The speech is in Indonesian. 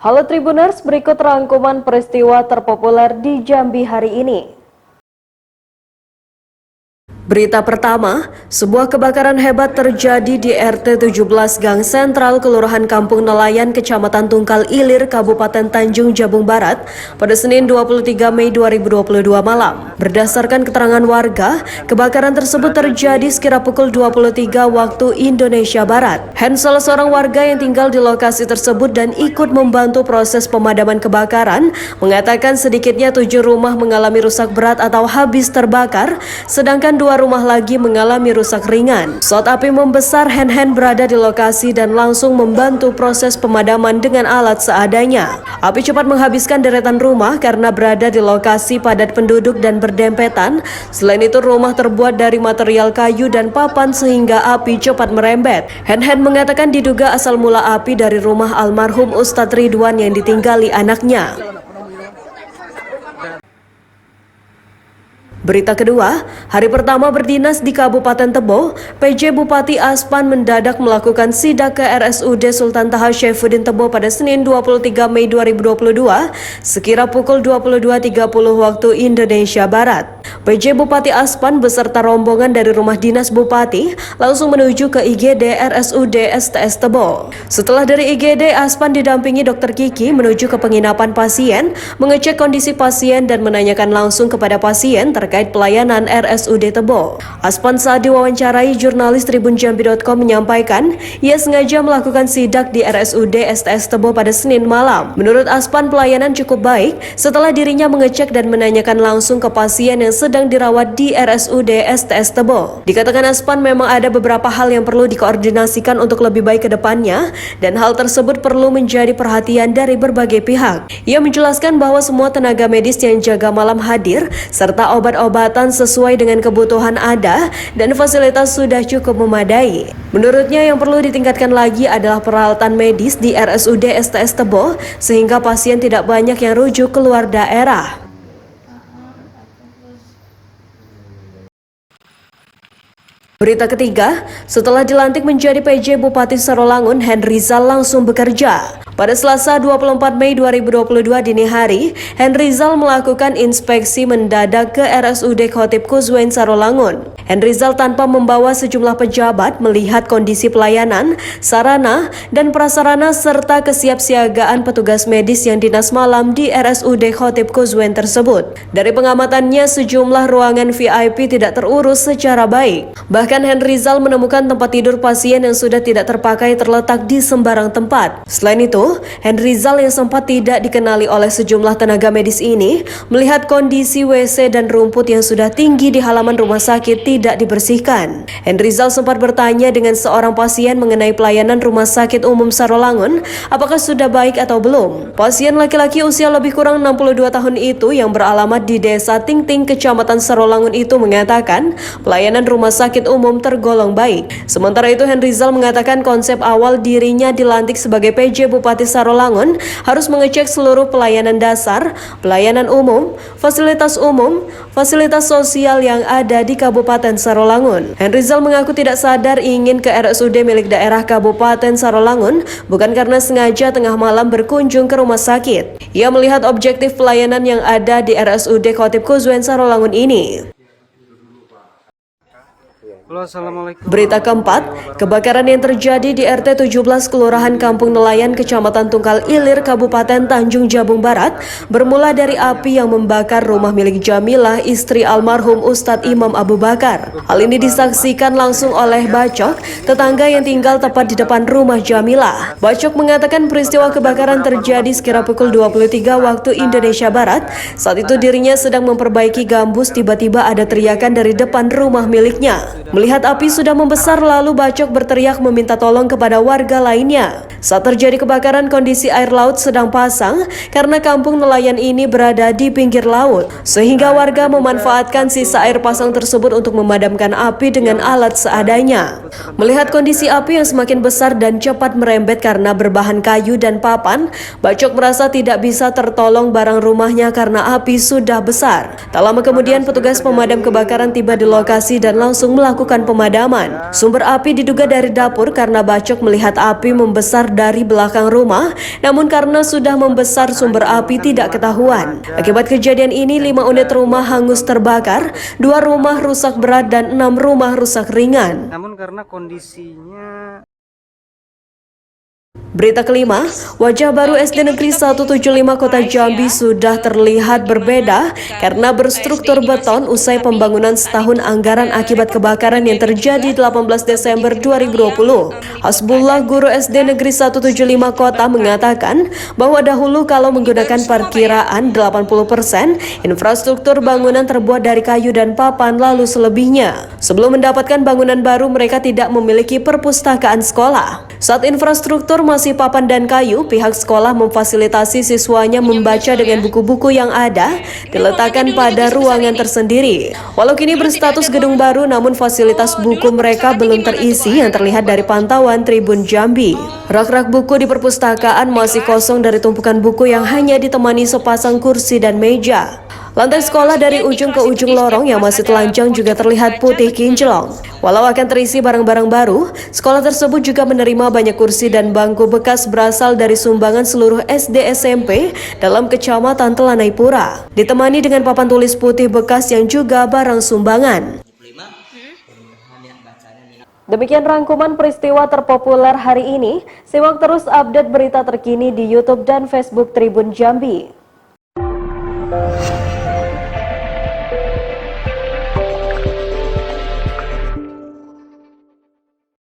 Halo Tribuners, berikut rangkuman peristiwa terpopuler di Jambi hari ini. Berita pertama, sebuah kebakaran hebat terjadi di RT 17 Gang Sentral, Kelurahan Kampung Nelayan, Kecamatan Tungkal Ilir, Kabupaten Tanjung Jabung Barat pada Senin 23 Mei 2022 malam. Berdasarkan keterangan warga, kebakaran tersebut terjadi sekira pukul 23 waktu Indonesia Barat. Salah seorang warga yang tinggal di lokasi tersebut dan ikut membantu proses pemadaman kebakaran, mengatakan sedikitnya 7 rumah mengalami rusak berat atau habis terbakar, sedangkan 2 rumah lagi mengalami rusak ringan. Saat api membesar, Hen berada di lokasi dan langsung membantu proses pemadaman dengan alat seadanya. Api cepat menghabiskan deretan rumah karena berada di lokasi padat penduduk dan berdempetan. Selain itu, rumah terbuat dari material kayu dan papan sehingga api cepat merembet. Hen mengatakan diduga asal mula api dari rumah almarhum Ustadz Ridwan yang ditinggali anaknya. Berita kedua, hari pertama berdinas di Kabupaten Tebo, PJ Bupati Aspan mendadak melakukan sidak ke RSUD Sultan Taha Syaifuddin Tebo pada Senin 23 Mei 2022 sekira pukul 22.30 waktu Indonesia Barat. PJ Bupati Aspan beserta rombongan dari rumah dinas Bupati langsung menuju ke IGD RSUD STS Tebo. Setelah dari IGD, Aspan didampingi Dr. Kiki menuju ke penginapan pasien, mengecek kondisi pasien dan menanyakan langsung kepada pasien terkait pelayanan RSUD Tebo. Aspan saat diwawancarai jurnalis tribunjambi.com menyampaikan ia sengaja melakukan sidak di RSUD STS Tebo pada Senin malam. Menurut Aspan, pelayanan cukup baik setelah dirinya mengecek dan menanyakan langsung ke pasien yang sedang dirawat di RSUD STS Tebo. Dikatakan Aspan memang ada beberapa hal yang perlu dikoordinasikan untuk lebih baik ke depannya dan hal tersebut perlu menjadi perhatian dari berbagai pihak. Ia menjelaskan bahwa semua tenaga medis yang jaga malam hadir serta obat-obatan sesuai dengan kebutuhan ada dan fasilitas sudah cukup memadai. Menurutnya yang perlu ditingkatkan lagi adalah peralatan medis di RSUD STS Tebo sehingga pasien tidak banyak yang rujuk keluar daerah. Berita ketiga, setelah dilantik menjadi PJ Bupati Sarolangun, Hen Rizal langsung bekerja. Pada Selasa 24 Mei 2022 dini hari, Hen Rizal melakukan inspeksi mendadak ke RSUD Khotib Kuzuen Sarolangun. Hen Rizal tanpa membawa sejumlah pejabat melihat kondisi pelayanan, sarana, dan prasarana serta kesiapsiagaan petugas medis yang dinas malam di RSUD Khotib Kuzuen tersebut. Dari pengamatannya, sejumlah ruangan VIP tidak terurus secara baik. Bahkan Hen Rizal menemukan tempat tidur pasien yang sudah tidak terpakai terletak di sembarang tempat. Selain itu, Hen Rizal yang sempat tidak dikenali oleh sejumlah tenaga medis ini melihat kondisi WC dan rumput yang sudah tinggi di halaman rumah sakit tidak dibersihkan. Hen Rizal sempat bertanya dengan seorang pasien mengenai pelayanan Rumah Sakit Umum Sarolangun, apakah sudah baik atau belum. Pasien laki-laki usia lebih kurang 62 tahun itu yang beralamat di Desa Tingting, Kecamatan Sarolangun itu mengatakan pelayanan Rumah Sakit Umum tergolong baik. Sementara itu, Hen Rizal mengatakan konsep awal dirinya dilantik sebagai PJ Bupati Sarolangun harus mengecek seluruh pelayanan dasar, pelayanan umum, fasilitas sosial yang ada di Kabupaten Sarolangun. Hen Rizal mengaku tidak sadar ingin ke RSUD milik daerah Kabupaten Sarolangun bukan karena sengaja tengah malam berkunjung ke rumah sakit. Ia melihat objektif pelayanan yang ada di RSUD Khotib Kuzuen Sarolangun ini. Berita keempat, kebakaran yang terjadi di RT 17 Kelurahan Kampung Nelayan, Kecamatan Tungkal Ilir, Kabupaten Tanjung Jabung Barat bermula dari api yang membakar rumah milik Jamilah, istri almarhum Ustadz Imam Abu Bakar. Hal ini disaksikan langsung oleh Bacok, tetangga yang tinggal tepat di depan rumah Jamilah. Bacok mengatakan peristiwa kebakaran terjadi sekira pukul 23 waktu Indonesia Barat. Saat itu dirinya sedang memperbaiki gambus, tiba-tiba ada teriakan dari depan rumah miliknya. Melihat api sudah membesar, lalu Bacok berteriak meminta tolong kepada warga lainnya. Saat terjadi kebakaran, kondisi air laut sedang pasang karena kampung nelayan ini berada di pinggir laut, sehingga warga memanfaatkan sisa air pasang tersebut untuk memadamkan api dengan alat seadanya. Melihat kondisi api yang semakin besar dan cepat merembet karena berbahan kayu dan papan, Bacok merasa tidak bisa tertolong barang rumahnya karena api sudah besar. Tak lama kemudian, petugas pemadam kebakaran tiba di lokasi dan langsung melakukan melakukan pemadaman. Sumber api diduga dari dapur karena Bacok melihat api membesar dari belakang rumah, namun karena sudah membesar sumber api tidak ketahuan. Akibat kejadian ini 5 unit rumah hangus terbakar, 2 rumah rusak berat dan 6 rumah rusak ringan. Namun karena kondisinya. Berita kelima, wajah baru SD Negeri 175 Kota Jambi sudah terlihat berbeda karena berstruktur beton usai pembangunan setahun anggaran akibat kebakaran yang terjadi 18 Desember 2020. Hasbullah, guru SD Negeri 175 Kota mengatakan bahwa dahulu kalau menggunakan perkiraan 80%, infrastruktur bangunan terbuat dari kayu dan papan lalu selebihnya. Sebelum mendapatkan bangunan baru, mereka tidak memiliki perpustakaan sekolah. Saat infrastruktur masih papan dan kayu, pihak sekolah memfasilitasi siswanya membaca dengan buku-buku yang ada diletakkan pada ruangan tersendiri. Walau kini berstatus gedung baru, namun fasilitas buku mereka belum terisi yang terlihat dari pantauan Tribun Jambi. Rak-rak buku di perpustakaan masih kosong dari tumpukan buku yang hanya ditemani sepasang kursi dan meja. Lantai sekolah dari ujung ke ujung lorong yang masih telanjang juga terlihat putih kinclong. Walau akan terisi barang-barang baru, sekolah tersebut juga menerima banyak kursi dan bangku bekas berasal dari sumbangan seluruh SD SMP dalam Kecamatan Telanai-Pura, ditemani dengan papan tulis putih bekas yang juga barang sumbangan. Demikian rangkuman peristiwa terpopuler hari ini. Simak terus update berita terkini di YouTube dan Facebook Tribun Jambi.